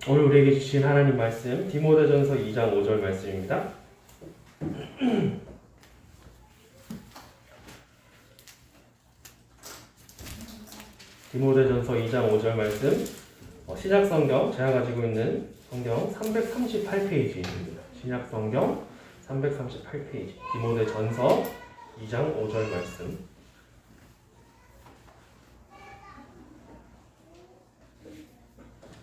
오늘 우리에게 주신 하나님 말씀 디모데전서 2장 5절 말씀입니다. 디모데전서 2장 5절 말씀 신약성경 제가 가지고 있는 성경 338페이지입니다. 신약성경 338페이지 디모데전서 2장 5절 말씀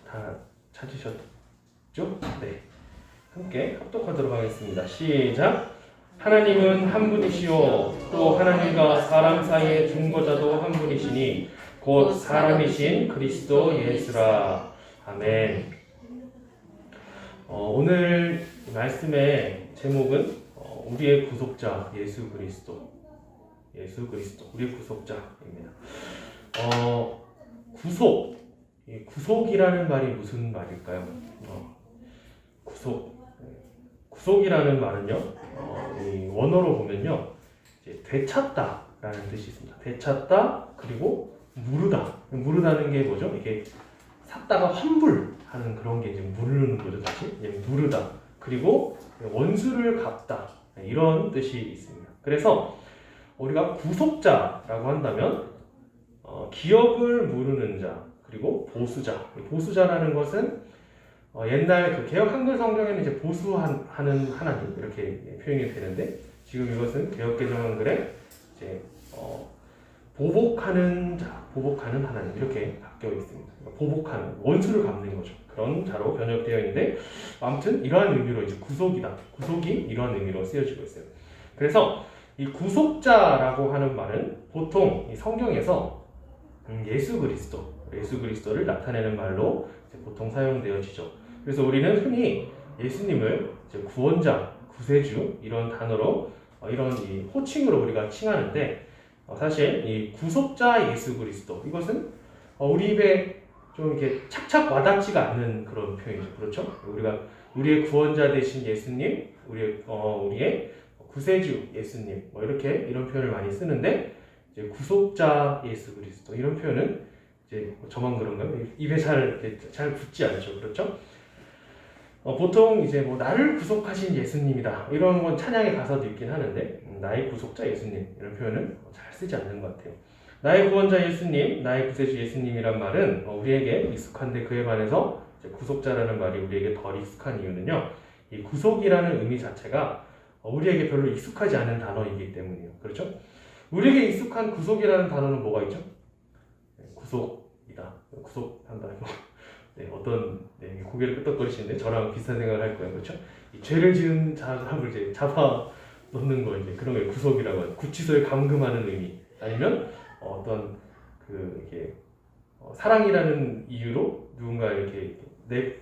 다 찾으셨죠? 네. 함께 합독하도록 하겠습니다. 시작! 하나님은 한 분이시요 또 하나님과 사람 사이의 중보자도 한 분이시니 곧 사람이신 그리스도 예수라. 아멘. 오늘 말씀의 제목은 우리의 구속자 예수 그리스도 우리의 구속자입니다. 구속이라는 말이 무슨 말일까요? 구속이라는 말은요, 이 원어로 보면요, 이제 되찾다라는 뜻이 있습니다. 되찾다 그리고 무르다는 게 뭐죠? 이게 샀다가 환불하는 그런 게 이제 무르는 거죠. 다시 무르다 그리고 원수를 갚다 이런 뜻이 있습니다. 그래서 우리가 구속자라고 한다면 기업을 무르는 자 그리고 보수자라는 것은 옛날 그 개역 한글 성경에는 이제 보수하는 하나님 이렇게 표현이 되는데 지금 이것은 개역 개정 한글에 이제 보복하는 자, 보복하는 하나님 이렇게 바뀌어 있습니다. 그러니까 보복하는 원수를 갚는 거죠. 그런 자로 번역되어 있는데 아무튼 이러한 의미로 이제 구속이 이러한 의미로 쓰여지고 있어요. 그래서 이 구속자라고 하는 말은 보통 이 성경에서 예수 그리스도를 나타내는 말로 이제 보통 사용되어지죠. 그래서 우리는 흔히 예수님을 이제 구원자, 구세주 이런 단어로 이런 이 호칭으로 우리가 칭하는데 사실 이 구속자 예수 그리스도 이것은 우리 입에 좀 이렇게 착착 와닿지가 않는 그런 표현이죠. 그렇죠? 우리의 구원자 되신 예수님, 우리의 구세주 예수님 이런 표현을 많이 쓰는데 이제 구속자 예수 그리스도 이런 표현은 이제 저만 그런가요? 입에 잘 붙지 않죠. 그렇죠? 보통 이제 나를 구속하신 예수님이다 이런 건 찬양의 가사도 있긴 하는데 나의 구속자 예수님 이런 표현은 잘 쓰지 않는 것 같아요. 나의 구원자 예수님, 나의 구세주 예수님이란 말은 우리에게 익숙한데 그에 반해서 이제 구속자라는 말이 우리에게 덜 익숙한 이유는요. 이 구속이라는 의미 자체가 우리에게 별로 익숙하지 않은 단어이기 때문이에요. 그렇죠? 우리에게 익숙한 구속이라는 단어는 뭐가 있죠? 구속이다. 구속한다. 고개를 끄덕거리시는데 저랑 비슷한 생각을 할 거예요. 그렇죠? 이 죄를 지은 사람을 이제 잡아 놓는 거 이제 그런 걸 구속이라고 하죠. 구치소에 감금하는 의미. 아니면 이렇게 사랑이라는 이유로 누군가 이렇게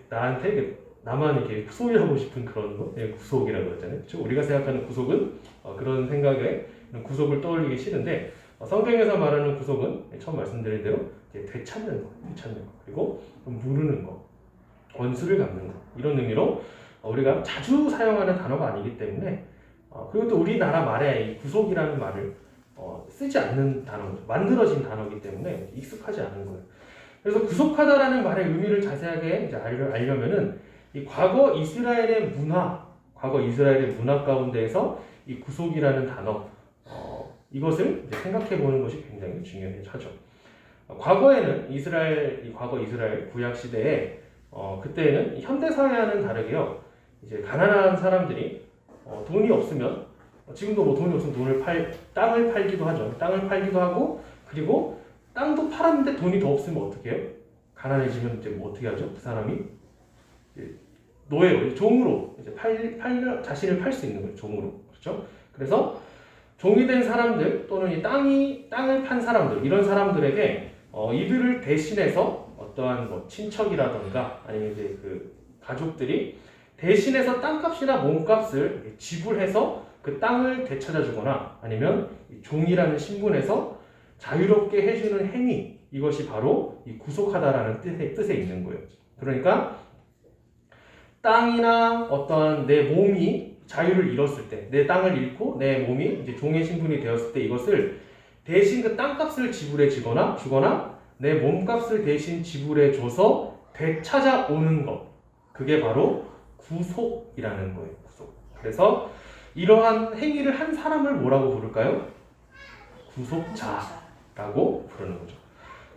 나한테 나만 이렇게 소유하고 싶은 그런 거, 구속이라고 하잖아요. 그렇죠? 우리가 생각하는 구속은 그런 생각에 구속을 떠올리기 싫은데 성경에서 말하는 구속은 처음 말씀드린 대로 되찾는 거, 그리고 무르는 거, 원수를 갚는 거 이런 의미로 우리가 자주 사용하는 단어가 아니기 때문에 그리고 또 우리나라 말에 이 구속이라는 말을 쓰지 않는 단어죠. 만들어진 단어이기 때문에 익숙하지 않은 거예요. 그래서 구속하다라는 말의 의미를 자세하게 이제 알려면은 이 과거 이스라엘의 문화 가운데에서 이 구속이라는 단어 이것을 이제 생각해 보는 것이 굉장히 중요하죠. 과거 이스라엘 구약 시대에 그때는 현대 사회와는 다르게요. 이제 가난한 사람들이 돈이 없으면 지금도 돈이 없으면 땅을 팔기도 하죠. 땅을 팔기도 하고 그리고 땅도 팔았는데 돈이 더 없으면 어떻게 해요? 가난해지면 이제 어떻게 하죠? 그 사람이 노예로 종으로 이제 자신을 팔 수 있는 거예요. 종으로. 그렇죠? 그래서 종이 된 사람들 또는 이 땅을 판 사람들 이런 사람들에게 이들을 대신해서 어떠한 친척이라던가 아니면 이제 그 가족들이 대신해서 땅값이나 몸값을 지불해서 그 땅을 되찾아주거나 아니면 종이라는 신분에서 자유롭게 해주는 행위 이것이 바로 이 구속하다라는 뜻에 있는 거예요. 그러니까 땅이나 어떠한 내 몸이 자유를 잃었을 때, 내 땅을 잃고 내 몸이 이제 종의 신분이 되었을 때 이것을 대신 그 땅값을 지불해 주거나 내 몸값을 대신 지불해 줘서 되찾아오는 것, 그게 바로 구속이라는 거예요. 구속. 그래서 이러한 행위를 한 사람을 뭐라고 부를까요? 구속자라고 부르는 거죠.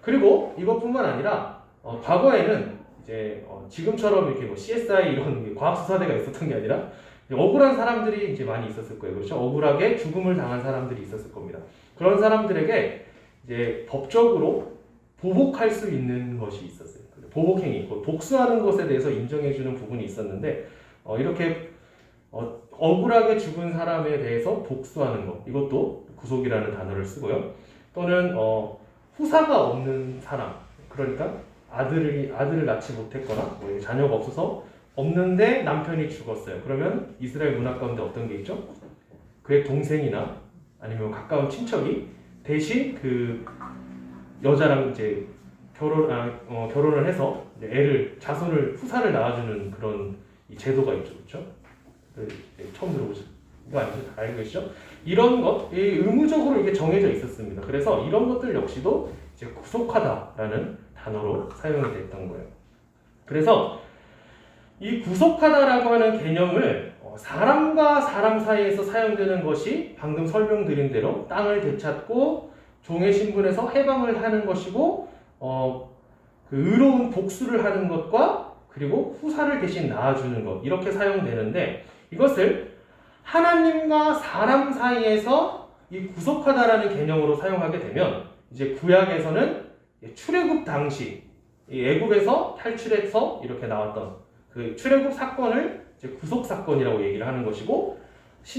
그리고 이것뿐만 아니라 과거에는 이제 지금처럼 이렇게 뭐 CSI 이런 과학수사대가 있었던 게 아니라 억울한 사람들이 이제 많이 있었을 거예요. 그렇죠? 억울하게 죽음을 당한 사람들이 있었을 겁니다. 그런 사람들에게 이제 법적으로 보복할 수 있는 것이 있었어요. 보복행위, 복수하는 것에 대해서 인정해주는 부분이 있었는데 이렇게 억울하게 죽은 사람에 대해서 복수하는 것, 이것도 구속이라는 단어를 쓰고요. 또는 후사가 없는 사람, 그러니까 아들을 낳지 못했거나 뭐 자녀가 없어서 없는데 남편이 죽었어요. 그러면 이스라엘 문화 가운데 어떤 게 있죠? 그의 동생이나 아니면 가까운 친척이 대신 그 여자랑 이제 결혼을 해서 이제 자손을 후사를 낳아주는 그런 이 제도가 있죠, 그렇죠? 처음 들어보신 거 아니죠? 알고 계시죠? 이런 것, 의무적으로 이게 정해져 있었습니다. 그래서 이런 것들 역시도 이제 구속하다라는 단어로 사용이 됐던 거예요. 그래서 이 구속하다라고 하는 개념을 사람과 사람 사이에서 사용되는 것이 방금 설명드린 대로 땅을 되찾고 종의 신분에서 해방을 하는 것이고 그 의로운 복수를 하는 것과 그리고 후사를 대신 낳아주는 것, 이렇게 사용되는데 이것을 하나님과 사람 사이에서 이 구속하다라는 개념으로 사용하게 되면 이제 구약에서는 출애굽 당시 이 애굽에서 탈출해서 이렇게 나왔던 그 출애굽 사건을 이제 구속 사건이라고 얘기를 하는 것이고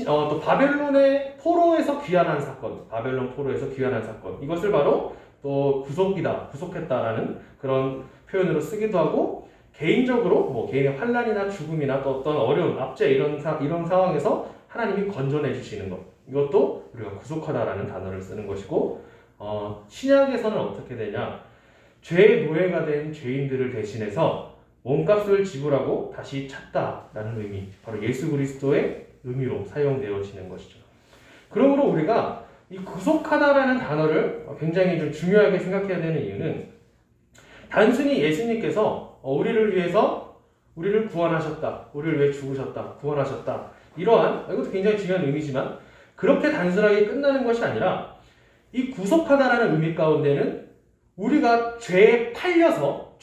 또 바벨론의 포로에서 귀환한 사건, 바벨론 포로에서 귀환한 사건, 이것을 바로 또 구속했다라는 그런 표현으로 쓰기도 하고, 개인적으로 뭐 개인의 환난이나 죽음이나 또 어떤 어려운 압제 이런 상황에서 하나님이 건져내 주시는 것, 이것도 우리가 구속하다라는 단어를 쓰는 것이고, 신약에서는 어떻게 되냐, 죄의 노예가 된 죄인들을 대신해서 몸값을 지불하고 다시 찾다라는 의미, 바로 예수 그리스도의 의미로 사용되어지는 것이죠. 그러므로 우리가 이 구속하다라는 단어를 굉장히 좀 중요하게 생각해야 되는 이유는 단순히 예수님께서 우리를 위해서 우리를 구원하셨다, 우리를 위해 죽으셨다, 구원하셨다, 이러한, 이것도 굉장히 중요한 의미지만 그렇게 단순하게 끝나는 것이 아니라 이 구속하다라는 의미 가운데는 우리가 죄에 팔려서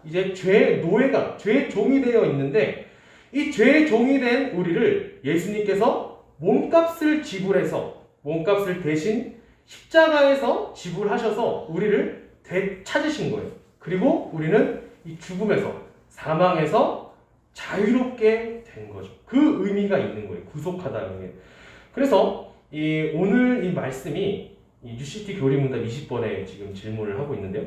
이제 죄의 노예가, 죄의 종이 되어 있는데 이 죄의 종이 된 우리를 예수님께서 몸값을 지불해서, 몸값을 대신 십자가에서 지불하셔서 우리를 되찾으신 거예요. 그리고 우리는 이 죽음에서, 사망에서 자유롭게 된 거죠. 그 의미가 있는 거예요. 구속하다는 게. 그래서 오늘 이 말씀이 이 UCT 교리문답 20번에 지금 질문을 하고 있는데요.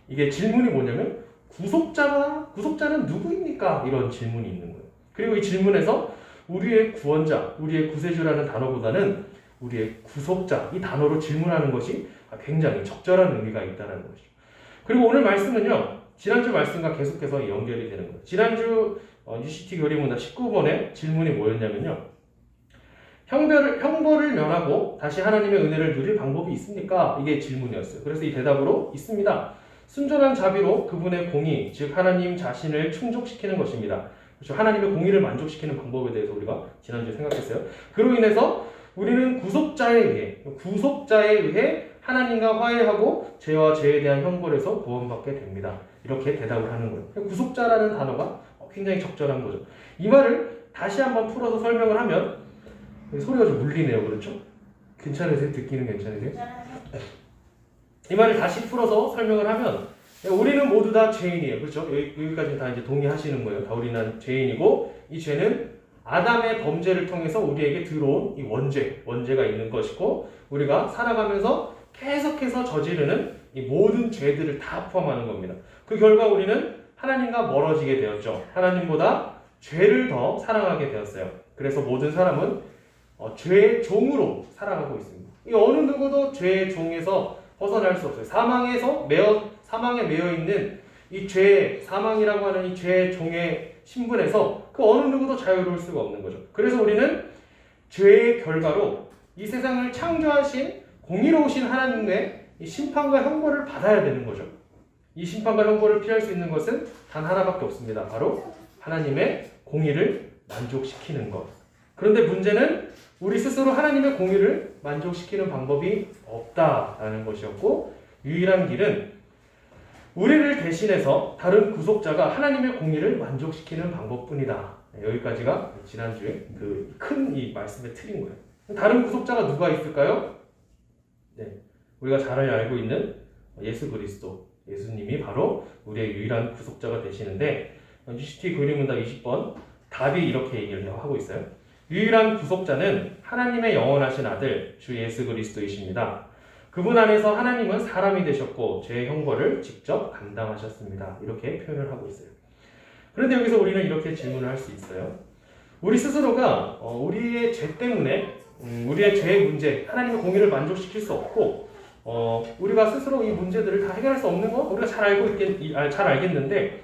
이게 질문이 뭐냐면 구속자는 누구입니까? 이런 질문이 있는 거예요. 그리고 이 질문에서 우리의 구원자, 우리의 구세주라는 단어보다는 우리의 구속자, 이 단어로 질문하는 것이 굉장히 적절한 의미가 있다는 것이죠. 그리고 오늘 말씀은요, 지난주 말씀과 계속해서 연결이 되는 거예요. 지난주 UCT 교리문답 19번에 질문이 뭐였냐면요, 형벌을 면하고 다시 하나님의 은혜를 누릴 방법이 있습니까? 이게 질문이었어요. 그래서 이 대답으로 있습니다. 순전한 자비로 그분의 공의, 즉 하나님 자신을 충족시키는 것입니다. 그렇죠? 하나님의 공의를 만족시키는 방법에 대해서 우리가 지난주에 생각했어요. 그로 인해서 우리는 구속자에 의해 하나님과 화해하고 죄와 죄에 대한 형벌에서 구원받게 됩니다. 이렇게 대답을 하는 거예요. 구속자라는 단어가 굉장히 적절한 거죠. 이 말을 다시 한번 풀어서 설명을 하면, 소리가 좀 울리네요. 그렇죠? 괜찮으세요? 듣기는 괜찮으세요? 이 말을 다시 풀어서 설명을 하면 우리는 모두 다 죄인이에요. 그렇죠? 여기까지 다 이제 동의하시는 거예요. 다 우리는 죄인이고, 이 죄는 아담의 범죄를 통해서 우리에게 들어온 이 원죄가 있는 것이고, 우리가 살아가면서 계속해서 저지르는 이 모든 죄들을 다 포함하는 겁니다. 그 결과 우리는 하나님과 멀어지게 되었죠. 하나님보다 죄를 더 사랑하게 되었어요. 그래서 모든 사람은 죄의 종으로 살아가고 있습니다. 이 어느 누구도 죄의 종에서 벗어날 수 없어요. 사망에 매여 있는 이 죄, 사망이라고 하는 이 죄의 종의 신분에서 그 어느 누구도 자유로울 수가 없는 거죠. 그래서 우리는 죄의 결과로 이 세상을 창조하신 공의로우신 하나님의 이 심판과 형벌을 받아야 되는 거죠. 이 심판과 형벌을 피할 수 있는 것은 단 하나밖에 없습니다. 바로 하나님의 공의를 만족시키는 것. 그런데 문제는 우리 스스로 하나님의 공의를 만족시키는 방법이 없다라는 것이었고, 유일한 길은 우리를 대신해서 다른 구속자가 하나님의 공의를 만족시키는 방법뿐이다. 여기까지가 지난주에 그 큰 이 말씀의 틀인 거예요. 다른 구속자가 누가 있을까요? 네, 우리가 잘 알고 있는 예수 그리스도, 예수님이 바로 우리의 유일한 구속자가 되시는데, UCT 교리문답 20번 답이 이렇게 얘기를 하고 있어요. 유일한 구속자는 하나님의 영원하신 아들 주 예수 그리스도이십니다. 그분 안에서 하나님은 사람이 되셨고 죄의 형벌을 직접 감당하셨습니다. 이렇게 표현을 하고 있어요. 그런데 여기서 우리는 이렇게 질문을 할 수 있어요. 우리 스스로가 우리의 죄 때문에 우리의 죄의 문제, 하나님의 공의를 만족시킬 수 없고 우리가 스스로 이 문제들을 다 해결할 수 없는 거 우리가 잘 알겠는데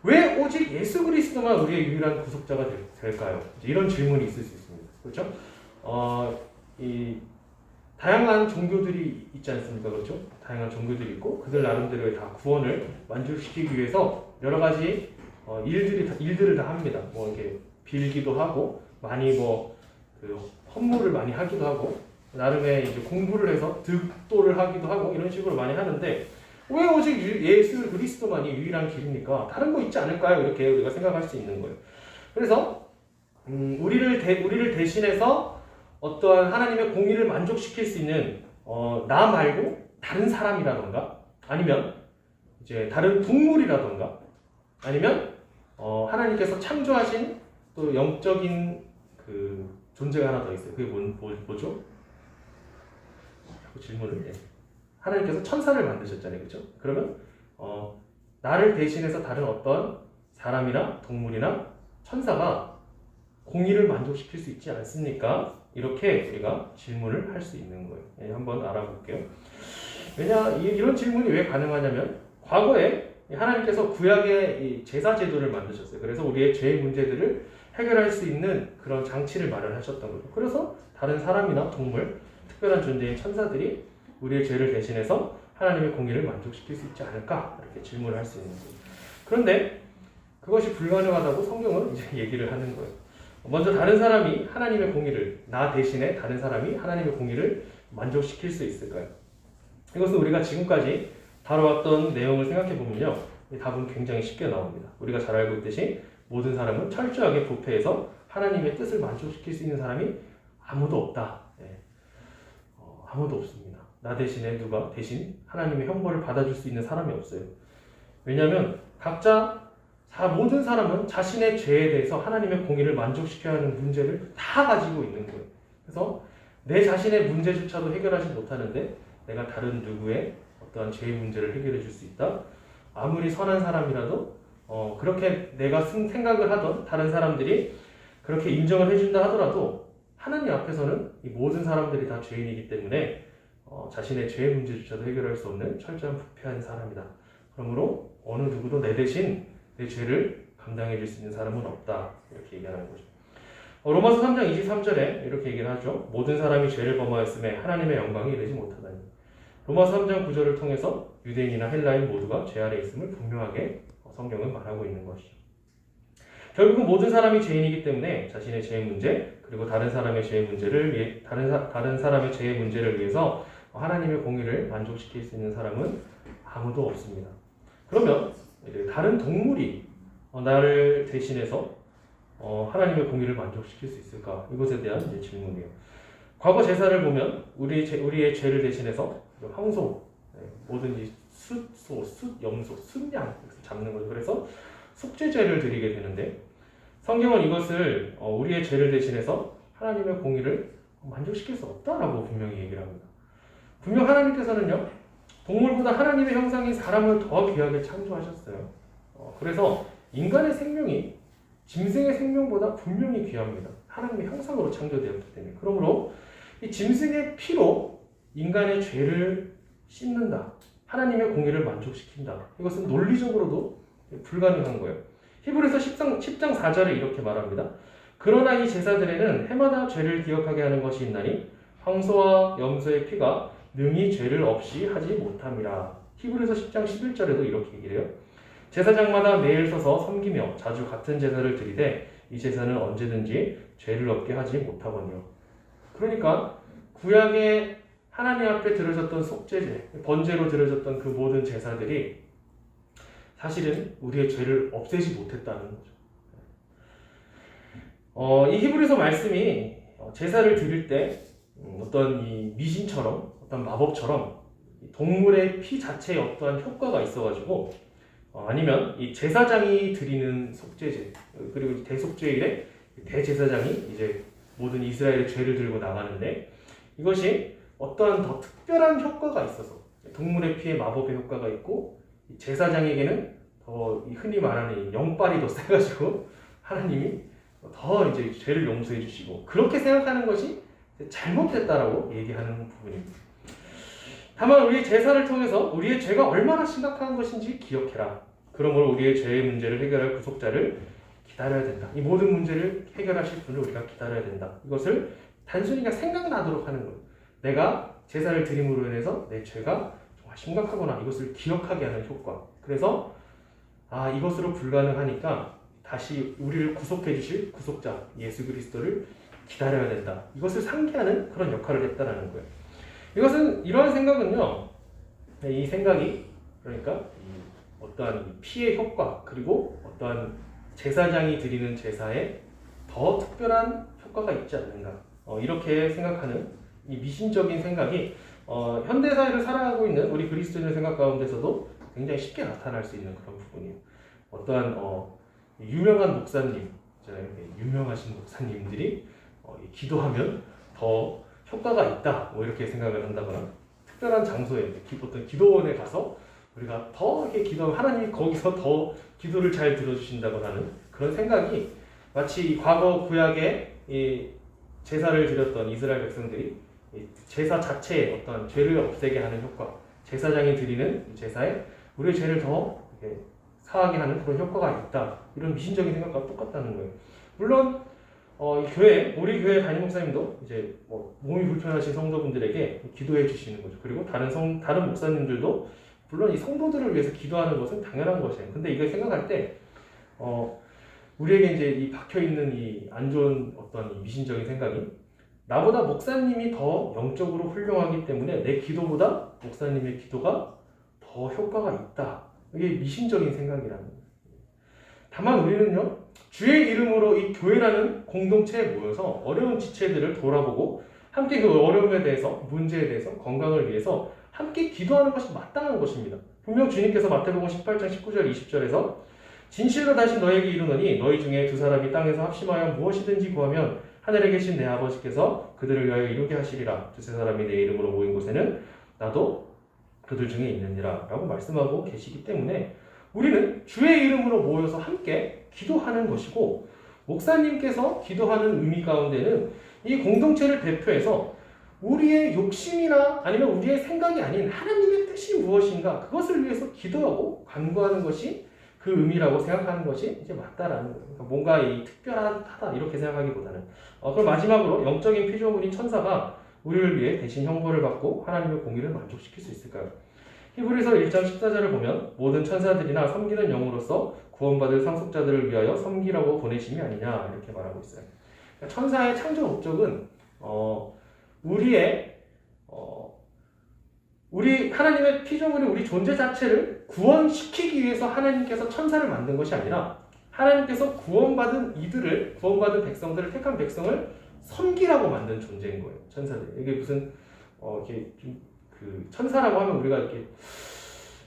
왜 오직 예수 그리스도만 우리의 유일한 구속자가 될까요? 이런 질문이 있을 수 있습니다. 그렇죠? 이 다양한 종교들이 있지 않습니까? 그렇죠? 다양한 종교들이 있고 그들 나름대로의 다 구원을 만족시키기 위해서 여러 가지 일들을 다 합니다. 뭐 이렇게 빌기도 하고 많이 그 헌물을 많이 하기도 하고 나름의 이제 공부를 해서 득도를 하기도 하고 이런 식으로 많이 하는데 왜 오직 예수 그리스도만이 유일한 길입니까? 다른 거 있지 않을까요? 이렇게 우리가 생각할 수 있는 거예요. 그래서 우리를 대신해서 어떠한 하나님의 공의를 만족시킬 수 있는 나 말고 다른 사람이라던가 아니면 이제 다른 동물이라던가 아니면 하나님께서 창조하신 또 영적인 그 존재가 하나 더 있어요. 그게 뭐죠? 질문을 해. 하나님께서 천사를 만드셨잖아요. 그렇죠? 그러면 나를 대신해서 다른 어떤 사람이나 동물이나 천사가 공의를 만족시킬 수 있지 않습니까? 이렇게 우리가 질문을 할 수 있는 거예요. 한번 알아볼게요. 이런 질문이 왜 가능하냐면 과거에 하나님께서 구약의 제사 제도를 만드셨어요. 그래서 우리의 죄의 문제들을 해결할 수 있는 그런 장치를 마련하셨던 거죠. 그래서 다른 사람이나 동물, 특별한 존재인 천사들이 우리의 죄를 대신해서 하나님의 공의를 만족시킬 수 있지 않을까? 이렇게 질문을 할 수 있는 거예요. 그런데 그것이 불가능하다고 성경은 이제 얘기를 하는 거예요. 먼저 다른 사람이 하나님의 공의를, 나 대신에 다른 사람이 하나님의 공의를 만족시킬 수 있을까요? 이것은 우리가 지금까지 다뤄왔던 내용을 생각해 보면요. 답은 굉장히 쉽게 나옵니다. 우리가 잘 알고 있듯이 모든 사람은 철저하게 부패해서 하나님의 뜻을 만족시킬 수 있는 사람이 아무도 없다. 아무도 없습니다. 나 대신에 누가 대신 하나님의 형벌을 받아줄 수 있는 사람이 없어요. 왜냐하면 모든 사람은 자신의 죄에 대해서 하나님의 공의를 만족시켜야 하는 문제를 다 가지고 있는 거예요. 그래서 내 자신의 문제조차도 해결하지 못하는데 내가 다른 누구의 어떠한 죄의 문제를 해결해 줄 수 있다? 아무리 선한 사람이라도 그렇게 내가 생각을 하던 다른 사람들이 그렇게 인정을 해준다 하더라도 하나님 앞에서는 이 모든 사람들이 다 죄인이기 때문에 자신의 죄의 문제조차도 해결할 수 없는 철저한 부패한 사람이다. 그러므로 어느 누구도 내 대신 내 죄를 감당해 줄 수 있는 사람은 없다. 이렇게 얘기하는 거죠. 로마서 3장 23절에 이렇게 얘기를 하죠. 모든 사람이 죄를 범하였음에 하나님의 영광이 이르지 못하다니. 로마서 3장 9절을 통해서 유대인이나 헬라인 모두가 죄 아래 있음을 분명하게 성경은 말하고 있는 것이죠. 결국은 모든 사람이 죄인이기 때문에 자신의 죄의 문제 그리고 다른 사람의 죄의 문제를 위해 다른 사람의 죄의 문제를 위해서 하나님의 공의를 만족시킬 수 있는 사람은 아무도 없습니다. 그러면 다른 동물이 나를 대신해서 하나님의 공의를 만족시킬 수 있을까? 이것에 대한 질문이에요. 과거 제사를 보면 우리의 죄를 대신해서 황소, 뭐든지 숫소, 염소, 숫양 잡는 거죠. 그래서 속죄제를 드리게 되는데 성경은 이것을 우리의 죄를 대신해서 하나님의 공의를 만족시킬 수 없다라고 분명히 얘기를 합니다. 분명 하나님께서는요 동물보다 하나님의 형상인 사람을 더 귀하게 창조하셨어요. 그래서 인간의 생명이 짐승의 생명보다 분명히 귀합니다. 하나님의 형상으로 창조되었기 때문에. 그러므로 이 짐승의 피로 인간의 죄를 씻는다. 하나님의 공의를 만족시킨다. 이것은 논리적으로도 불가능한 거예요. 히브리서 10장 4절에 이렇게 말합니다. 그러나 이 제사들에는 해마다 죄를 기억하게 하는 것이 있나니 황소와 염소의 피가 능히 죄를 없이 하지 못함이라. 히브리서 10장 11절에도 이렇게 얘기를 해요. 제사장마다 매일 서서 섬기며 자주 같은 제사를 드리되 이 제사는 언제든지 죄를 없게 하지 못하거니와. 그러니까 구약에 하나님 앞에 드려졌던 속죄제, 번제로 드려졌던 그 모든 제사들이 사실은 우리의 죄를 없애지 못했다는 거죠. 이 히브리서 말씀이 제사를 드릴 때 어떤 이 미신처럼 어떤 마법처럼 동물의 피 자체에 어떠한 효과가 있어가지고 아니면 이 제사장이 드리는 속죄제 그리고 대속죄일에 대제사장이 이제 모든 이스라엘의 죄를 들고 나가는데 이것이 어떠한 더 특별한 효과가 있어서 동물의 피에 마법의 효과가 있고 제사장에게는 더 흔히 말하는 영빨이 더 세가지고 하나님이 더 이제 죄를 용서해 주시고 그렇게 생각하는 것이 잘못됐다라고 얘기하는 부분입니다. 다만 우리 제사를 통해서 우리의 죄가 얼마나 심각한 것인지 기억해라. 그러므로 우리의 죄의 문제를 해결할 구속자를 기다려야 된다. 이 모든 문제를 해결하실 분을 우리가 기다려야 된다. 이것을 단순히 그냥 생각나도록 하는 거예요. 내가 제사를 드림으로 인해서 내 죄가 정말 심각하구나. 이것을 기억하게 하는 효과. 그래서 이것으로 불가능하니까 다시 우리를 구속해 주실 구속자 예수 그리스도를 기다려야 된다. 이것을 상기하는 그런 역할을 했다라는 거예요. 이러한 생각은요. 이 생각이 그러니까 어떠한 피의 효과 그리고 어떠한 제사장이 드리는 제사에 더 특별한 효과가 있지 않는가 이렇게 생각하는 이 미신적인 생각이 현대사회를 살아가고 있는 우리 그리스도인의 생각 가운데서도 굉장히 쉽게 나타날 수 있는 그런 부분이에요. 어떠한 유명한 목사님, 유명하신 목사님들이 기도하면 더 효과가 있다 이렇게 생각을 한다거나 특별한 장소에 어떤 기도원에 가서 우리가 더 이렇게 기도하면 하나님이 거기서 더 기도를 잘 들어주신다고 하는 그런 생각이 마치 과거 구약에 이 제사를 드렸던 이스라엘 백성들이 제사 자체에 어떤 죄를 없애게 하는 효과, 제사장이 드리는 제사에 우리의 죄를 더 사하게 하는 그런 효과가 있다. 이런 미신적인 생각과 똑같다는 거예요. 물론 우리 교회 담임 목사님도 이제 몸이 불편하신 성도분들에게 기도해 주시는 거죠. 그리고 다른 목사님들도 물론 이 성도들을 위해서 기도하는 것은 당연한 것이에요. 근데 이걸 생각할 때 우리에게 이제 이 박혀 있는 이 안 좋은 어떤 이 미신적인 생각이 나보다 목사님이 더 영적으로 훌륭하기 때문에 내 기도보다 목사님의 기도가 더 효과가 있다. 이게 미신적인 생각이라는 거예요. 다만 우리는요, 주의 이름으로 이 교회라는 공동체에 모여서 어려운 지체들을 돌아보고 함께 그 어려움에 대해서, 문제에 대해서, 건강을 위해서 함께 기도하는 것이 마땅한 것입니다. 분명 주님께서 마태복음 18장 19절 20절에서 진실로 다시 너에게 이르노니 너희 중에 두 사람이 땅에서 합심하여 무엇이든지 구하면 하늘에 계신 내 아버지께서 그들을 위하여 이루게 하시리라. 두세 사람이 내 이름으로 모인 곳에는 나도 그들 중에 있느니라 라고 말씀하고 계시기 때문에 우리는 주의 이름으로 모여서 함께 기도하는 것이고 목사님께서 기도하는 의미 가운데는 이 공동체를 대표해서 우리의 욕심이나 아니면 우리의 생각이 아닌 하나님의 뜻이 무엇인가 그것을 위해서 기도하고 간구하는 것이 그 의미라고 생각하는 것이 이제 맞다라는 거예요. 그러니까 뭔가 이 특별하다 이렇게 생각하기보다는 그럼 마지막으로 영적인 피조물인 천사가 우리를 위해 대신 형벌을 받고 하나님의 공의를 만족시킬 수 있을까요? 히브리서 1장 14절을 보면 모든 천사들이나 섬기는 영으로서 구원받을 상속자들을 위하여 섬기라고 보내심이 아니냐 이렇게 말하고 있어요. 그러니까 천사의 창조 목적은 우리 하나님의 피조물이 우리 존재 자체를 구원시키기 위해서 하나님께서 천사를 만든 것이 아니라 하나님께서 구원받은 백성들을 택한 백성을 섬기라고 만든 존재인 거예요. 천사들. 이게 무슨 이렇게 그 천사라고 하면 우리가 이렇게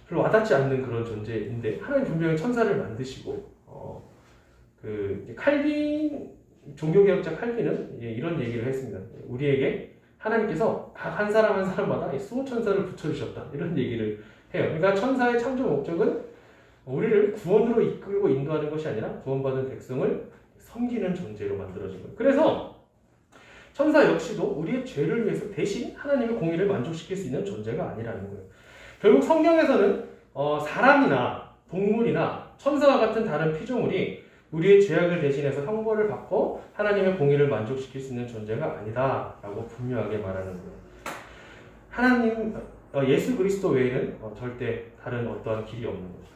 별로 와닿지 않는 그런 존재인데 하나님 분명히 천사를 만드시고 칼빈 종교개혁자 칼빈은 이런 얘기를 했습니다. 우리에게 하나님께서 각 한 사람 한 사람마다 수호천사를 붙여주셨다 이런 얘기를 해요. 그러니까 천사의 창조 목적은 우리를 구원으로 이끌고 인도하는 것이 아니라 구원받은 백성을 섬기는 존재로 만들어진 거예요. 그래서 천사 역시도 우리의 죄를 위해서 대신 하나님의 공의를 만족시킬 수 있는 존재가 아니라는 거예요. 결국 성경에서는 사람이나 동물이나 천사와 같은 다른 피조물이 우리의 죄악을 대신해서 형벌을 받고 하나님의 공의를 만족시킬 수 있는 존재가 아니다라고 분명하게 말하는 거예요. 예수 그리스도 외에는 절대 다른 어떠한 길이 없는 거죠.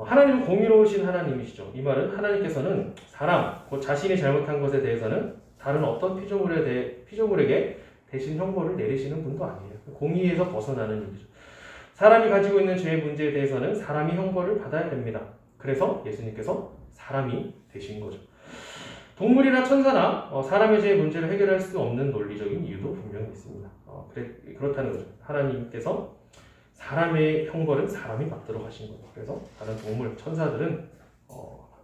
하나님은 공의로우신 하나님이시죠. 이 말은 하나님께서는 사람, 곧 자신이 잘못한 것에 대해서는 다른 어떤 피조물에게 대신 형벌을 내리시는 분도 아니에요. 공의에서 벗어나는 일이죠. 사람이 가지고 있는 죄의 문제에 대해서는 사람이 형벌을 받아야 됩니다. 그래서 예수님께서 사람이 되신 거죠. 동물이나 천사나 사람의 죄의 문제를 해결할 수 없는 논리적인 이유도 분명히 있습니다. 그렇다는 거죠. 하나님께서 사람의 형벌은 사람이 받도록 하신 거예요. 그래서 다른 동물, 천사들은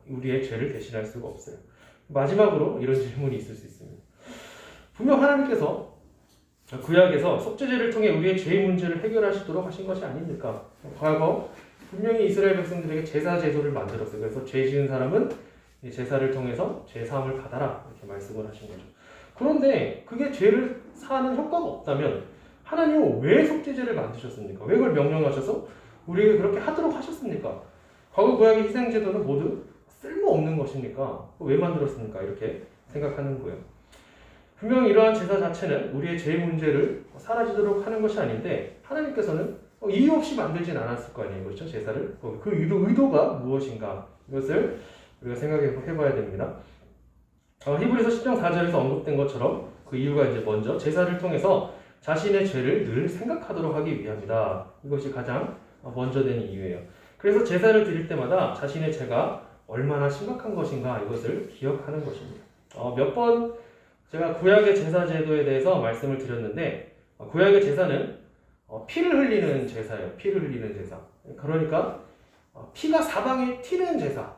우리의 죄를 대신할 수가 없어요. 마지막으로 이런 질문이 있을 수 있습니다. 분명 하나님께서 구약에서 속죄제를 통해 우리의 죄의 문제를 해결하시도록 하신 것이 아닙니까? 과거 분명히 이스라엘 백성들에게 제사 제도를 만들었어요. 그래서 죄 지은 사람은 제사를 통해서 죄 사함을 받아라 이렇게 말씀을 하신 거죠. 그런데 그게 죄를 사하는 효과가 없다면 하나님은 왜 속죄제를 만드셨습니까? 왜 그걸 명령하셔서 우리에게 그렇게 하도록 하셨습니까? 과거 구약의 희생제도는 모두 쓸모없는 것입니까? 왜 만들었습니까? 이렇게 생각하는 거예요. 분명히 이러한 제사 자체는 우리의 죄 문제를 사라지도록 하는 것이 아닌데 하나님께서는 이유 없이 만들진 않았을 거 아니에요. 그렇죠? 제사를. 그 의도가 무엇인가? 이것을 우리가 생각해 봐야 됩니다. 히브리서 10장 4절에서 언급된 것처럼 그 이유가 이제 먼저 제사를 통해서 자신의 죄를 늘 생각하도록 하기 위함이다. 이것이 가장 먼저 되는 이유예요. 그래서 제사를 드릴 때마다 자신의 죄가 얼마나 심각한 것인가 이것을 기억하는 것입니다. 몇 번 제가 구약의 제사 제도에 대해서 말씀을 드렸는데 구약의 제사는 피를 흘리는 제사예요. 피를 흘리는 제사. 그러니까 피가 사방에 튀는 제사.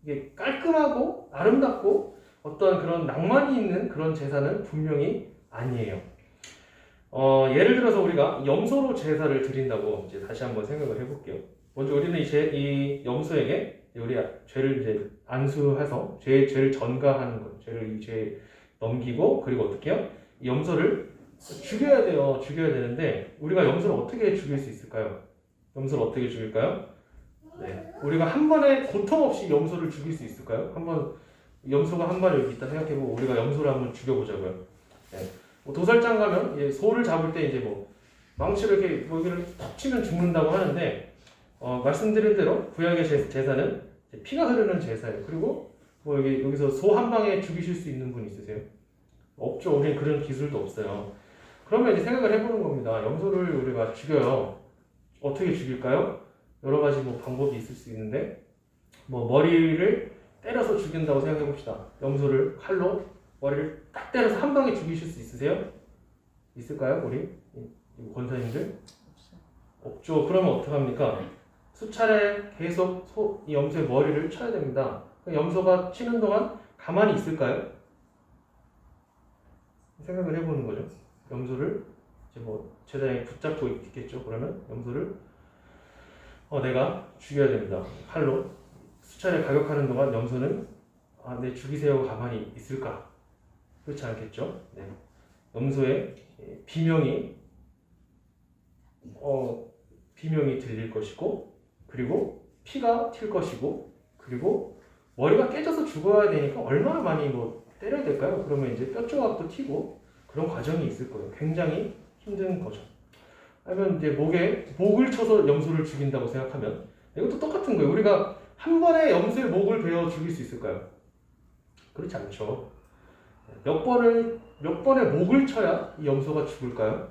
이게 깔끔하고 아름답고 어떤 그런 낭만이 있는 그런 제사는 분명히 아니에요. 예를 들어서 우리가 염소로 제사를 드린다고 이제 다시 한번 생각을 해볼게요. 먼저 우리는 이 염소에게 우리 죄를 이제 안수해서 죄를 전가하는 것, 죄를 이제 넘기고 그리고 어떻게 해요? 이 염소를 죽여야 돼요. 죽여야 되는데 우리가 염소를 어떻게 죽일 수 있을까요? 염소를 어떻게 죽일까요? 네, 우리가 한 번에 고통 없이 염소를 죽일 수 있을까요? 한번 염소가 한 마리 여기 있다 생각해보고 우리가 염소를 한번 죽여보자고요. 네. 도살장 가면 소를 잡을 때 이제 망치를 이렇게 여기를 툭 치면 죽는다고 하는데 말씀드린 대로 구약의 제사는 피가 흐르는 제사예요. 그리고 여기서 소 한 방에 죽이실 수 있는 분 있으세요? 없죠. 우리는 그런 기술도 없어요. 그러면 이제 생각을 해보는 겁니다. 염소를 우리가 죽여요. 어떻게 죽일까요? 여러 가지 방법이 있을 수 있는데 머리를 때려서 죽인다고 생각해 봅시다. 염소를 칼로 머리를 딱 때려서 한 방에 죽이실 수 있으세요? 있을까요? 우리 권사님들? 없죠. 그러면 어떡합니까? 수차례 계속 이 염소의 머리를 쳐야 됩니다. 염소가 치는 동안 가만히 있을까요? 생각을 해보는 거죠. 염소를 이제 제자에 붙잡고 있겠죠. 그러면 염소를 내가 죽여야 됩니다. 칼로 수차례 가격하는 동안 염소는 네 죽이세요 가만히 있을까? 그렇지 않겠죠. 네. 염소의 비명이 들릴 것이고 그리고 피가 튈 것이고 그리고 머리가 깨져서 죽어야 되니까 얼마나 많이 때려야 될까요? 그러면 이제 뼈 조각도 튀고 그런 과정이 있을 거예요. 굉장히 힘든 거죠. 아니면 이제 목을 쳐서 염소를 죽인다고 생각하면 이것도 똑같은 거예요. 우리가 한 번에 염소의 목을 베어 죽일 수 있을까요? 그렇지 않죠. 몇 번의 목을 쳐야 이 염소가 죽을까요?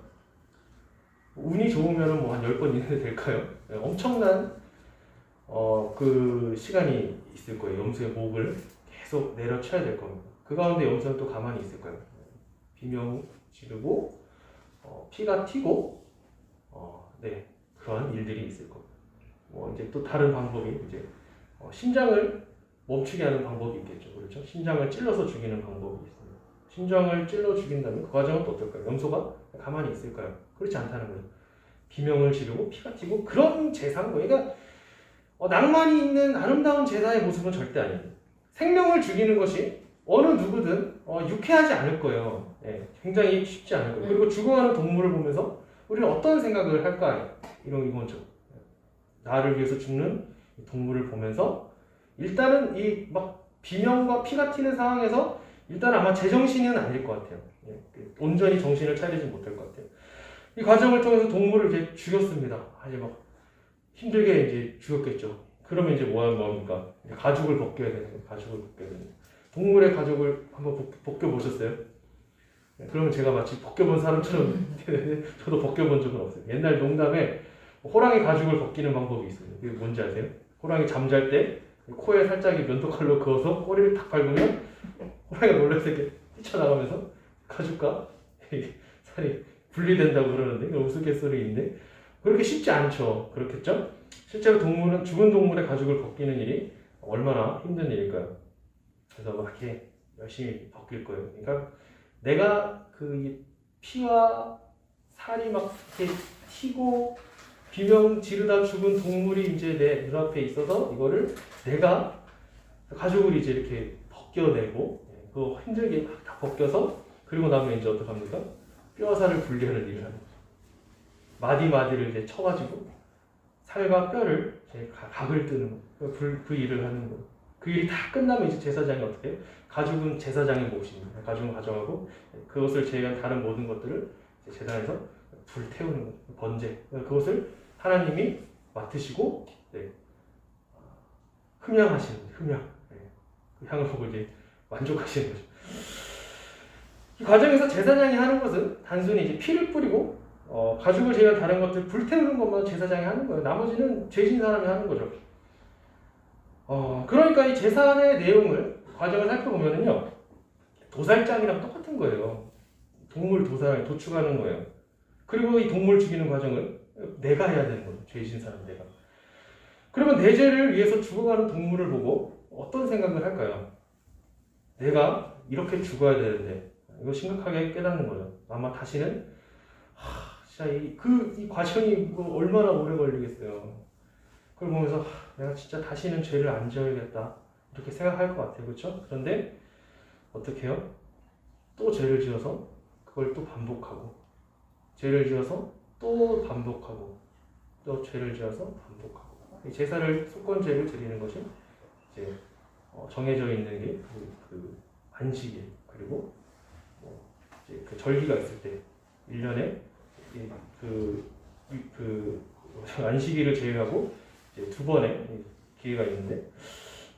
운이 좋으면 한 10번 이내에 될까요? 엄청난 그 시간이 있을 거예요. 염소의 목을 계속 내려쳐야 될 겁니다. 그 가운데 염소는 또 가만히 있을 거예요. 비명 지르고 피가 튀고 네, 그러한 일들이 있을 겁니다. 이제 또 다른 방법이 이제 심장을 멈추게 하는 방법이 있겠죠. 그렇죠? 심장을 찔러서 죽이는 방법이 있습니다. 심장을 찔러 죽인다면 그 과정은 또 어떨까요? 염소가 가만히 있을까요? 그렇지 않다는 거죠. 비명을 지르고 피가 튀고 그런 제사인 거예요. 그러니까 낭만이 있는 아름다운 제사의 모습은 절대 아니에요. 생명을 죽이는 것이 어느 누구든 유쾌하지 않을 거예요. 네, 굉장히 쉽지 않을 거예요. 그리고 죽어가는 동물을 보면서 우리는 어떤 생각을 할까? 이런 거죠. 나를 위해서 죽는 동물을 보면서 일단은 이 비명과 피가 튀는 상황에서 일단 아마 제정신은 아닐 것 같아요. 온전히 정신을 차리지 못할 것 같아요. 이 과정을 통해서 동물을 이제 죽였습니다. 이제 막 힘들게 이제 죽였겠죠. 그러면 이제 뭡니까? 가죽을 벗겨야 되는 거예요. 가죽을 벗겨야 되는 거예요. 동물의 가죽을 한번 벗겨보셨어요? 그러면 제가 마치 벗겨본 사람처럼 저도 벗겨본 적은 없어요. 옛날 농담에 호랑이 가죽을 벗기는 방법이 있어요. 그게 뭔지 아세요? 호랑이 잠잘 때 코에 살짝 면도칼로 그어서 꼬리를 탁 밟으면 호랑이가 놀라서 이렇게 뛰쳐나가면서 가죽과 살이 분리된다고 그러는데 우스갯소리인데 그렇게 쉽지 않죠. 그렇겠죠? 실제로 동물은 죽은 동물의 가죽을 벗기는 일이 얼마나 힘든 일일까요? 그래서 막 이렇게 열심히 벗길 거예요. 그러니까 내가 그 피와 살이 막 이렇게 튀고 비명 지르다 죽은 동물이 이제 내 눈앞에 있어서 이거를 내가 가죽을 이제 이렇게 벗겨내고 그거 힘들게 막 다 벗겨서 그리고 나면 이제 어떡합니까? 뼈와 살을 분리하는 일을 하는 거죠. 마디마디를 이제 쳐가지고 살과 뼈를 이제 각을 뜨는 거. 그 일을 하는 거. 그 일이 다 끝나면 이제 제사장이 어떻게 해요? 가죽은 제사장의 몫입니다. 가죽은 가져가고 그것을 제외한 다른 모든 것들을 제단에서 불 태우는 거죠. 번제. 그것을 하나님이 맡으시고 흠양하시는 거죠. 흠양. 그 향을 보고 이제 만족하시는 거죠. 이 과정에서 제사장이 하는 것은 단순히 이제 피를 뿌리고 가죽을 제외한 다른 것들 불태우는 것만 제사장이 하는 거예요. 나머지는 죄진 사람이 하는 거죠. 그러니까 이 제사의 내용을 과정을 살펴보면은요 도살장이랑 똑같은 거예요. 동물 도축하는 거예요. 그리고 이 동물 죽이는 과정을 내가 해야 되는 거예요. 죄진 사람 내가. 그러면 내 죄를 위해서 죽어가는 동물을 보고 어떤 생각을 할까요? 내가 이렇게 죽어야 되는데 이거 심각하게 깨닫는 거죠. 아마 다시는 진짜 이 과정이 얼마나 오래 걸리겠어요. 그걸 보면서 내가 진짜 다시는 죄를 안 지어야겠다 이렇게 생각할 것 같아요. 그렇죠? 그런데 어떻게 해요? 또 죄를 지어서 그걸 또 반복하고 죄를 지어서 또 반복하고 또 죄를 지어서 반복하고 이 제사를 속건제를 드리는 것이 이제 정해져 있는 게 그 안식일 그리고 이제 그 절기가 있을 때 1년에 안식일을 제외하고 이제 2번의 기회가 있는데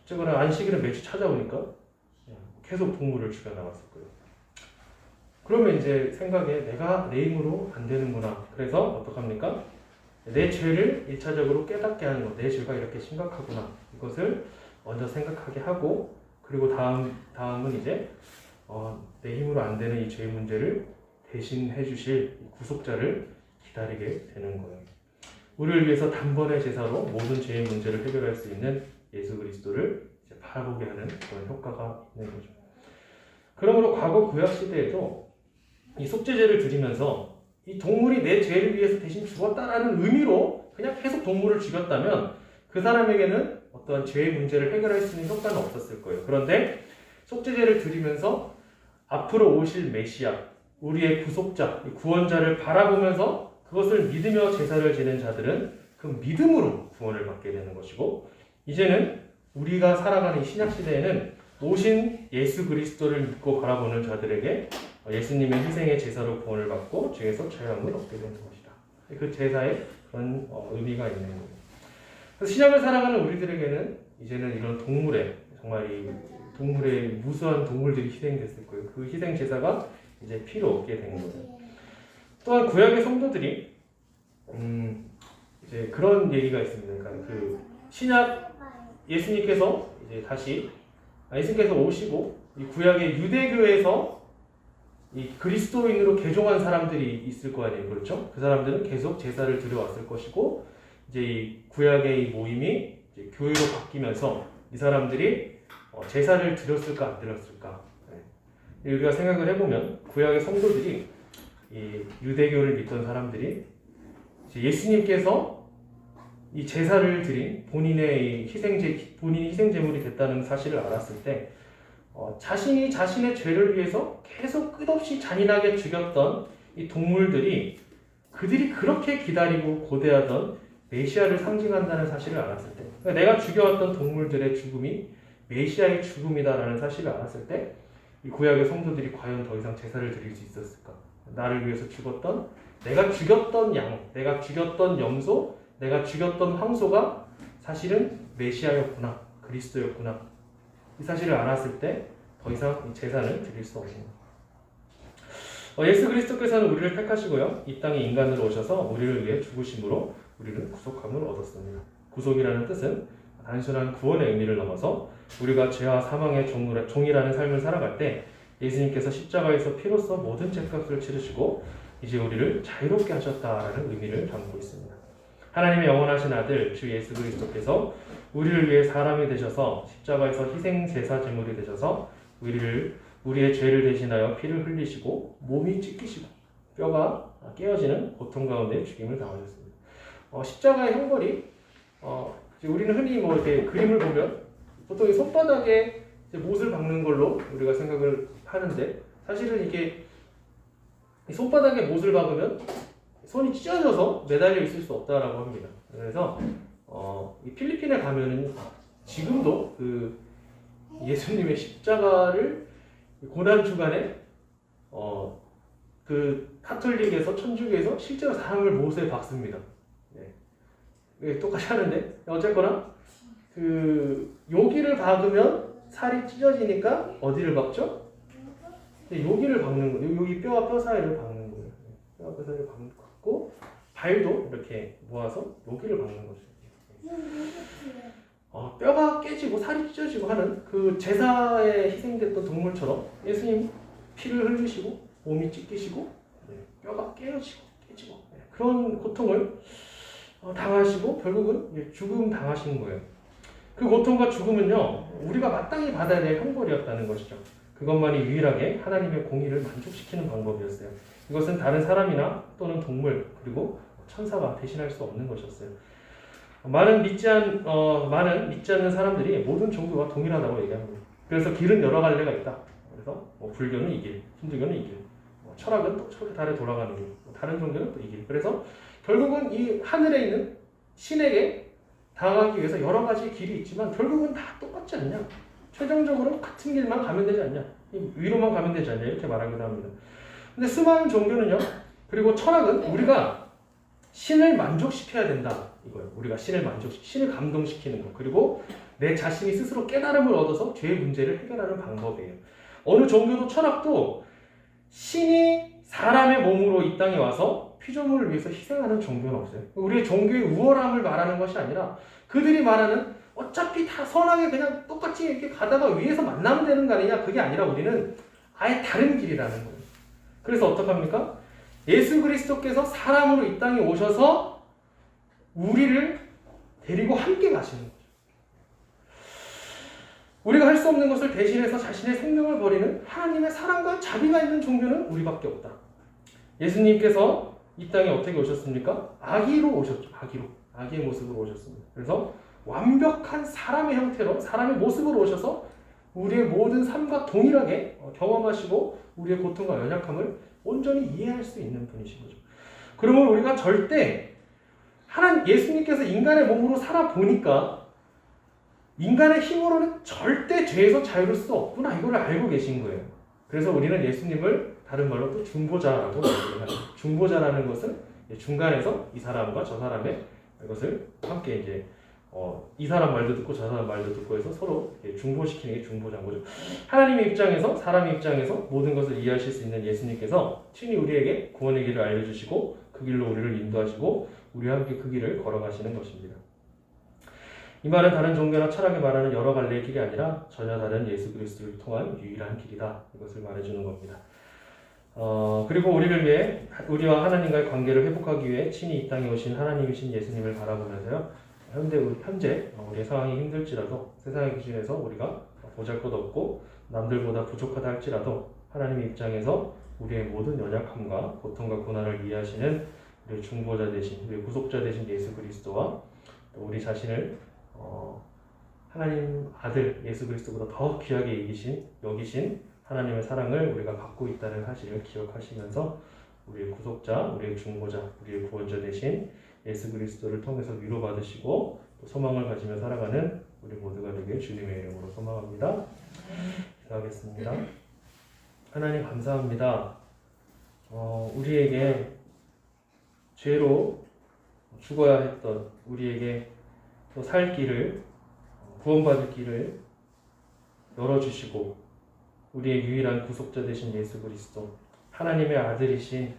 어쨌거나 안식일은 매주 찾아오니까 계속 동물을 죽여 나갔을 거예요. 그러면 이제 생각에 내가 내 힘으로 안 되는구나. 그래서 어떡합니까? 내 죄를 1차적으로 깨닫게 하는 것. 내 죄가 이렇게 심각하구나. 이것을 먼저 생각하게 하고 그리고 다음은 이제 내 힘으로 안 되는 이 죄 문제를 대신해 주실 구속자를 기다리게 되는 거예요. 우리를 위해서 단번에 제사로 모든 죄의 문제를 해결할 수 있는 예수 그리스도를 이제 바라보게 하는 그런 효과가 있는 거죠. 그러므로 과거 구약 시대에도 이 속죄제를 드리면서 이 동물이 내 죄를 위해서 대신 죽었다라는 의미로 그냥 계속 동물을 죽였다면 그 사람에게는 어떠한 죄의 문제를 해결할 수 있는 효과는 없었을 거예요. 그런데 속죄제를 드리면서 앞으로 오실 메시아, 우리의 구속자, 구원자를 바라보면서 그것을 믿으며 제사를 지는 자들은 그 믿음으로 구원을 받게 되는 것이고 이제는 우리가 살아가는 신약 시대에는 오신 예수 그리스도를 믿고 바라보는 자들에게 예수님의 희생의 제사로 구원을 받고 죄에서 자유함을 얻게 되는 것이다. 그 제사에 그런 의미가 있는 거예요. 그래서 신약을 살아가는 우리들에게는 이제는 이런 정말 이 동물의 무수한 동물들이 희생됐을 거예요. 그 희생 제사가 이제 필요 없게 된 거예요. 또한 구약의 성도들이 이제 그런 얘기가 있습니다. 그러니까 그 신약 예수님께서 이제 다시 예수님께서 오시고 이 구약의 유대교에서 이 그리스도인으로 개종한 사람들이 있을 거 아니에요, 그렇죠? 그 사람들은 계속 제사를 드려왔을 것이고 이제 이 구약의 이 모임이 이제 교회로 바뀌면서 이 사람들이 제사를 드렸을까 안 드렸을까? 우리가 생각을 해보면 구약의 성도들이 이 유대교를 믿던 사람들이 이제 예수님께서 이 제사를 드린 본인이 희생제물이 됐다는 사실을 알았을 때 자신이 자신의 죄를 위해서 계속 끝없이 잔인하게 죽였던 이 동물들이 그들이 그렇게 기다리고 고대하던 메시아를 상징한다는 사실을 알았을 때 그러니까 내가 죽여왔던 동물들의 죽음이 메시아의 죽음이다라는 사실을 알았을 때 이 구약의 성도들이 과연 더 이상 제사를 드릴 수 있었을까? 나를 위해서 죽었던 내가 죽였던 양, 내가 죽였던 염소, 내가 죽였던 황소가 사실은 메시아였구나, 그리스도였구나. 이 사실을 알았을 때 더 이상 이 제사를 드릴 수 없습니다. 예수 그리스도께서는 우리를 택하시고요, 이 땅에 인간으로 오셔서 우리를 위해 죽으심으로 우리는 구속함을 얻었습니다. 구속이라는 뜻은 단순한 구원의 의미를 넘어서 우리가 죄와 사망의 종이라는 삶을 살아갈 때 예수님께서 십자가에서 피로써 모든 죄값을 치르시고 이제 우리를 자유롭게 하셨다라는 의미를 담고 있습니다. 하나님의 영원하신 아들 주 예수 그리스도께서 우리를 위해 사람이 되셔서 십자가에서 희생 제사 제물이 되셔서 우리의 죄를 대신하여 피를 흘리시고 몸이 찢기시고 뼈가 깨어지는 고통 가운데 죽임을 당하셨습니다. 십자가의 형벌이 우리는 흔히 뭐 이렇게 그림을 보면 보통 손바닥에 못을 박는 걸로 우리가 생각을 하는데, 사실은 이게 손바닥에 못을 박으면 손이 찢어져서 매달려 있을 수 없다라고 합니다. 그래서 이 필리핀에 가면은 지금도 그 예수님의 십자가를 고난 주간에 그 카톨릭에서 천주교에서 실제로 사람을 못에 박습니다. 네. 똑같이 하는데 어쨌거나 그 여기를 박으면 살이 찢어지니까 어디를 박죠? 여기를 박는 거예요. 여기 뼈와 뼈 사이를 박는 거예요. 뼈와 뼈 사이를 박고 발도 이렇게 모아서 여기를 박는 거죠. 뼈가 깨지고 살이 찢어지고 하는 그 제사에 희생됐던 동물처럼 예수님 피를 흘리시고 몸이 찢기시고 뼈가 깨지고 그런 고통을 당하시고 결국은 죽음 당하신 거예요. 그 고통과 죽음은요, 우리가 마땅히 받아야 될 형벌이었다는 것이죠. 그것만이 유일하게 하나님의 공의를 만족시키는 방법이었어요. 이것은 다른 사람이나 또는 동물 그리고 천사가 대신할 수 없는 것이었어요. 많은 믿지 않는 사람들이 모든 종교와 동일하다고 얘기합니다. 그래서 길은 여러 갈래가 있다. 그래서 불교는 이 길, 힌두교는 이 길, 철학은 또 달에 돌아가는 길, 다른 종교는 또 이 길. 그래서 결국은 이 하늘에 있는 신에게 다가가기 위해서 여러 가지 길이 있지만 결국은 다 똑같지 않냐? 최종적으로 같은 길만 가면 되지 않냐? 위로만 가면 되지 않냐? 이렇게 말하기도 합니다. 근데 수많은 종교는요, 그리고 철학은 우리가 신을 만족시켜야 된다. 이거예요. 우리가 신을 감동시키는 것. 그리고 내 자신이 스스로 깨달음을 얻어서 죄의 문제를 해결하는 방법이에요. 어느 종교도 철학도 신이 사람의 몸으로 이 땅에 와서 피조물을 위해서 희생하는 종교는 없어요. 우리의 종교의 우월함을 말하는 것이 아니라 그들이 말하는 어차피 다 선하게 그냥 똑같이 이렇게 가다가 위에서 만나면 되는 거 아니냐, 그게 아니라 우리는 아예 다른 길이라는 거예요. 그래서 어떡합니까? 예수 그리스도께서 사람으로 이 땅에 오셔서 우리를 데리고 함께 가시는 거죠. 우리가 할 수 없는 것을 대신해서 자신의 생명을 버리는 하나님의 사랑과 자비가 있는 종교는 우리밖에 없다. 예수님께서 이 땅에 어떻게 오셨습니까? 아기로 오셨죠. 아기의 모습으로 오셨습니다. 그래서 완벽한 사람의 형태로 사람의 모습으로 오셔서 우리의 모든 삶과 동일하게 경험하시고 우리의 고통과 연약함을 온전히 이해할 수 있는 분이신 거죠. 그러면 우리가 절대 예수님께서 인간의 몸으로 살아보니까 인간의 힘으로는 절대 죄에서 자유로울 수 없구나, 이걸 알고 계신 거예요. 그래서 우리는 예수님을 다른 말로 또 중보자라고 얘기를 하죠. 중보자라는 것은 중간에서 이 사람과 저 사람의 이것을 함께 이제 이 사람 말도 듣고 저 사람 말도 듣고 해서 서로 중보시키는 게 중보자인 거죠. 하나님의 입장에서, 사람의 입장에서 모든 것을 이해하실 수 있는 예수님께서 친히 우리에게 구원의 길을 알려주시고 그 길로 우리를 인도하시고 우리와 함께 그 길을 걸어가시는 것입니다. 이 말은 다른 종교나 철학이 말하는 여러 갈래의 길이 아니라 전혀 다른 예수 그리스도를 통한 유일한 길이다. 이것을 말해주는 겁니다. 그리고 우리를 위해, 우리와 하나님과의 관계를 회복하기 위해 친히 이 땅에 오신 하나님이신 예수님을 바라보면서요, 현재 우리의 상황이 힘들지라도 세상의 기준에서 우리가 보잘것없고 남들보다 부족하다 할지라도 하나님의 입장에서 우리의 모든 연약함과 고통과 고난을 이해하시는 우리의 중보자 되신, 우리의 구속자 되신 예수 그리스도와 또 우리 자신을 하나님 아들 예수 그리스도보다 더 귀하게 여기신 하나님의 사랑을 우리가 갖고 있다는 사실을 기억하시면서 우리의 구속자, 우리의 중보자, 우리의 구원자 되신 예수 그리스도를 통해서 위로받으시고 또 소망을 가지며 살아가는 우리 모두가 되길 주님의 이름으로 소망합니다. 기도하겠습니다. 하나님 감사합니다. 우리에게 죄로 죽어야 했던 우리에게 또 살 길을, 구원받을 길을 열어주시고 우리의 유일한 구속자 되신 예수 그리스도, 하나님의 아들이신,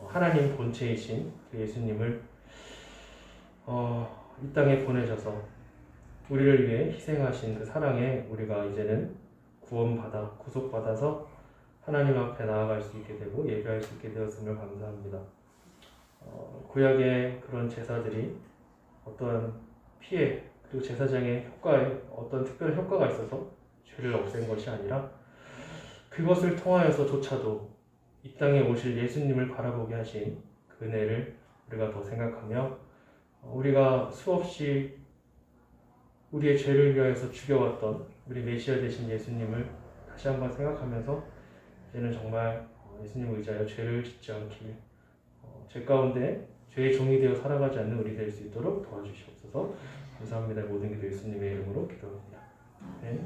하나님 본체이신 그 예수님을 이 땅에 보내셔서 우리를 위해 희생하신 그 사랑에 우리가 이제는 구원받아, 구속받아서 하나님 앞에 나아갈 수 있게 되고 예배할 수 있게 되었음을 감사합니다. 구약의 그런 제사들이 어떠한 피해 그리고 제사장의 효과에 어떤 특별한 효과가 있어서 죄를 없앤 것이 아니라 그것을 통하여서조차도 이 땅에 오실 예수님을 바라보게 하신 그 은혜를 우리가 더 생각하며 우리가 수없이 우리의 죄를 위하여서 죽여왔던 우리 메시아 되신 예수님을 다시 한번 생각하면서 이제는 정말 예수님을 의지하여 죄를 짓지 않길, 죄 가운데 죄의 종이 되어 살아가지 않는 우리 될 수 있도록 도와주시옵소서. 감사합니다. 모든 기도 예수님의 이름으로 기도합니다. 네.